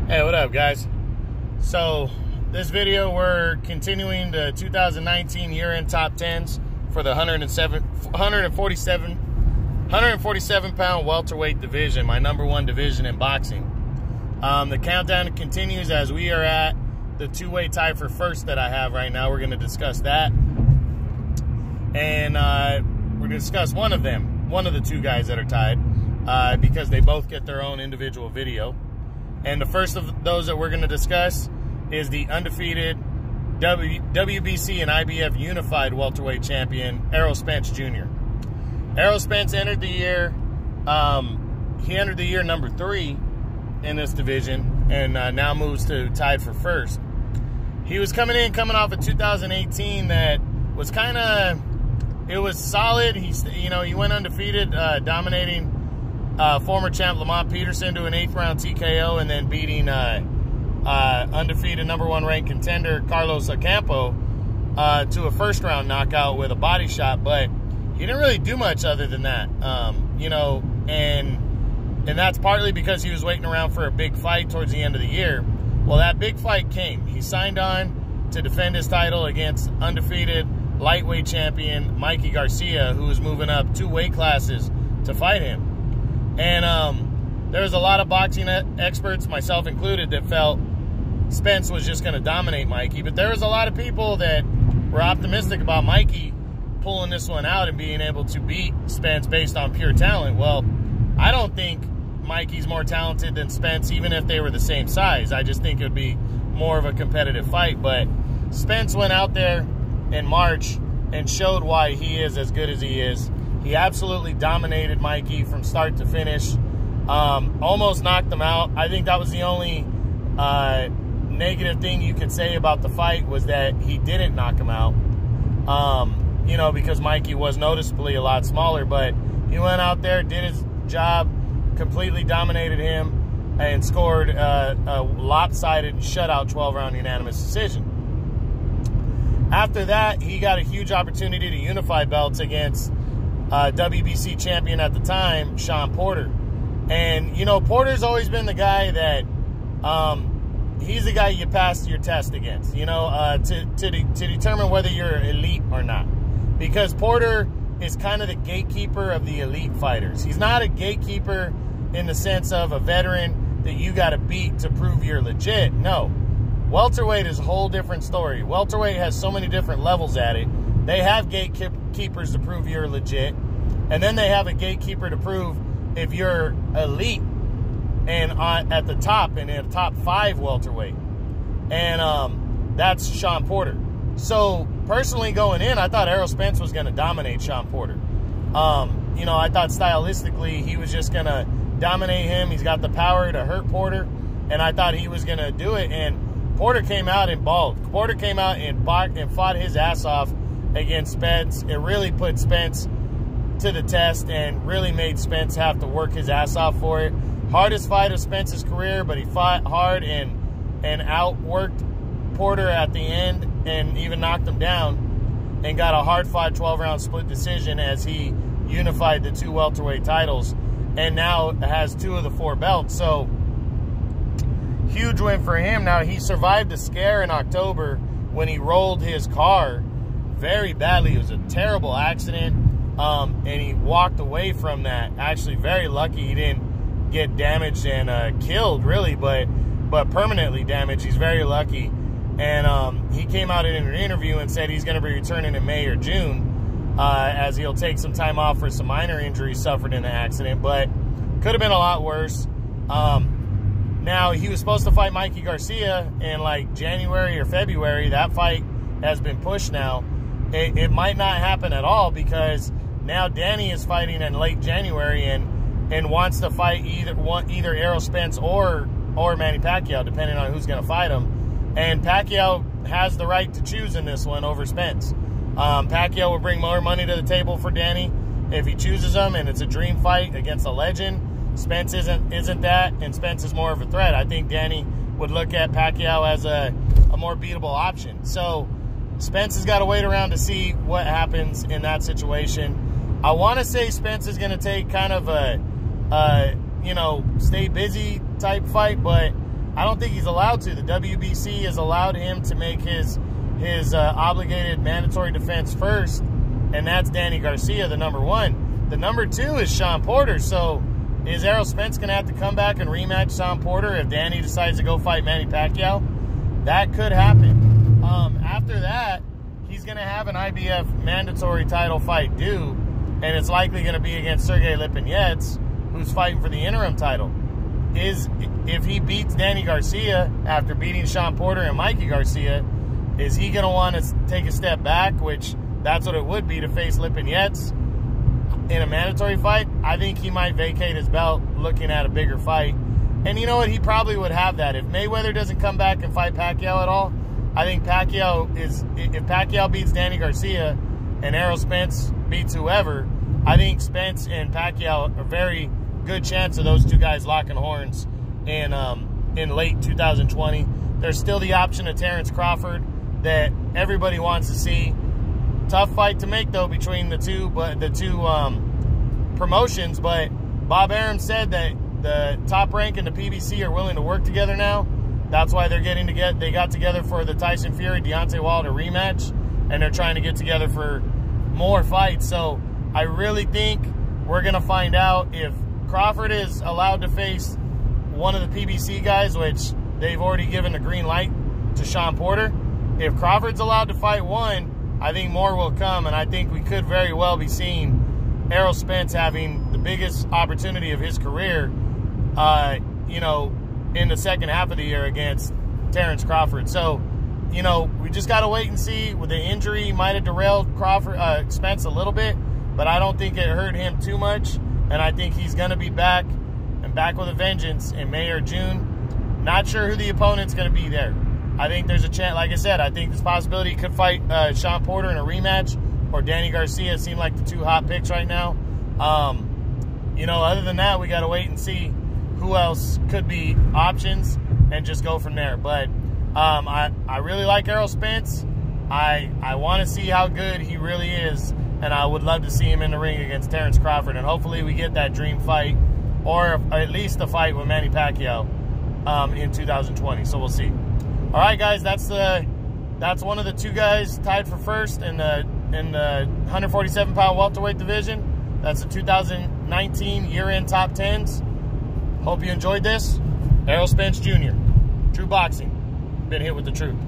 Hey, what up, guys? So this video, we're continuing the 2019 year-end top 10s for the 147 pound welterweight division, my #1 division in boxing. The countdown continues as we are at the two-way tie for first that I have right now. We're going to discuss that, and we're going to discuss one of the two guys that are tied, because they both get their own individual video. And the first of those that we're going to discuss is the undefeated WBC and IBF unified welterweight champion, Errol Spence Jr. Errol Spence entered the year, he entered the year number 3 in this division, and now moves to tied for first. He was coming off of 2018 that was kind of, it was solid. He went undefeated, dominating former champ Lamont Peterson to an 8th round TKO, and then beating undefeated #1 ranked contender Carlos Ocampo to a first round knockout with a body shot. But he didn't really do much other than that, and that's partly because he was waiting around for a big fight towards the end of the year. Well, that big fight came. He signed on to defend his title against undefeated lightweight champion Mikey Garcia, who was moving up 2 weight classes to fight him. And there was a lot of boxing experts, myself included, that felt Spence was just going to dominate Mikey. But there was a lot of people that were optimistic about Mikey pulling this one out and being able to beat Spence based on pure talent. Well, I don't think Mikey's more talented than Spence, even if they were the same size. I just think it would be more of a competitive fight. But Spence went out there in March and showed why he is as good as he is. He absolutely dominated Mikey from start to finish. Almost knocked him out. I think that was the only negative thing you could say about the fight, was that he didn't knock him out. Because Mikey was noticeably a lot smaller. But he went out there, did his job, completely dominated him, and scored a lopsided shutout 12-round unanimous decision. After that, he got a huge opportunity to unify belts against WBC champion at the time, Sean Porter. And, Porter's always been the guy that, he's the guy you pass your test against, to determine whether you're elite or not. Because Porter is kind of the gatekeeper of the elite fighters. He's not a gatekeeper in the sense of a veteran that you got to beat to prove you're legit. No. Welterweight is a whole different story. Welterweight has so many different levels at it. They have gatekeepers to prove you're legit, and then they have a gatekeeper to prove if you're elite and at the top, and in a top 5 welterweight. And that's Sean Porter. So personally, going in, I thought Errol Spence was going to dominate Sean Porter. I thought stylistically he was just going to dominate him. He's got the power to hurt Porter, and I thought he was going to do it. And Porter came out and balled. Porter came out and fought his ass off against Spence. It really put Spence to the test and really made Spence have to work his ass off for it. Hardest fight of Spence's career, but he fought hard and outworked Porter at the end and even knocked him down, and got a hard-fought 12-round split decision as he unified the 2 welterweight titles, and now has 2 of the 4 belts. So huge win for him. Now, he survived the scare in October when he rolled his car very badly. It was a terrible accident, and he walked away from that. Actually, very lucky he didn't get damaged and killed, really, but permanently damaged. He's very lucky. And he came out in an interview and said he's going to be returning in May or June, as he'll take some time off for some minor injuries suffered in the accident, but could have been a lot worse. Now, he was supposed to fight Mikey Garcia in like January or February. That fight has been pushed now. It might not happen at all, because now Danny is fighting in late January and wants to fight either Errol Spence or Manny Pacquiao, depending on who's going to fight him. And Pacquiao has the right to choose in this one over Spence. Pacquiao will bring more money to the table for Danny if he chooses him, and it's a dream fight against a legend. Spence isn't that, and Spence is more of a threat. I think Danny would look at Pacquiao as a more beatable option. So Spence has got to wait around to see what happens in that situation. I want to say Spence is going to take kind of a stay busy type fight, but I don't think he's allowed to. The WBC has allowed him to make his obligated mandatory defense first, and that's Danny Garcia, the number 1. The number 2 is Sean Porter. So is Errol Spence going to have to come back and rematch Sean Porter if Danny decides to go fight Manny Pacquiao? That could happen. After that, he's going to have an IBF mandatory title fight due, and it's likely going to be against Sergey Lipinets, who's fighting for the interim title. If he beats Danny Garcia after beating Sean Porter and Mikey Garcia, is he going to want to take a step back, which that's what it would be to face Lipinets in a mandatory fight? I think he might vacate his belt looking at a bigger fight. And you know what? He probably would have that. If Mayweather doesn't come back and fight Pacquiao at all, I think if Pacquiao beats Danny Garcia and Errol Spence beats whoever, I think Spence and Pacquiao a very good chance of those two guys locking horns in late 2020. There's still the option of Terrence Crawford that everybody wants to see. Tough fight to make though between the two promotions, but Bob Arum said that the Top Rank and the PBC are willing to work together now. That's why they got together for the Tyson Fury Deontay Wilder rematch, and they're trying to get together for more fights. So I really think we're gonna find out if Crawford is allowed to face one of the PBC guys, which they've already given the green light to Sean Porter. If Crawford's allowed to fight one, I think more will come, and I think we could very well be seeing Errol Spence having the biggest opportunity of his career, you know, in the second half of the year against Terrence Crawford. So, you know, we just got to wait and see. With the injury, might have derailed Spence a little bit, but I don't think it hurt him too much, and I think he's going to be back, and back with a vengeance in May or June. Not sure who the opponent's going to be there. I think there's a chance, like I said, I think there's a possibility he could fight Sean Porter in a rematch, or Danny Garcia seem like the two hot picks right now. You know, other than that, we got to wait and see who else could be options and just go from there. But I really like Errol Spence. I want to see how good he really is, and I would love to see him in the ring against Terrence Crawford, and hopefully we get that dream fight, or at least the fight with Manny Pacquiao in 2020. So we'll see. All right, guys, that's one of the two guys tied for first in the 147-pound welterweight division. That's the 2019 year-end top 10s. Hope you enjoyed this. Errol Spence Jr., True Boxing. Been hit with the truth.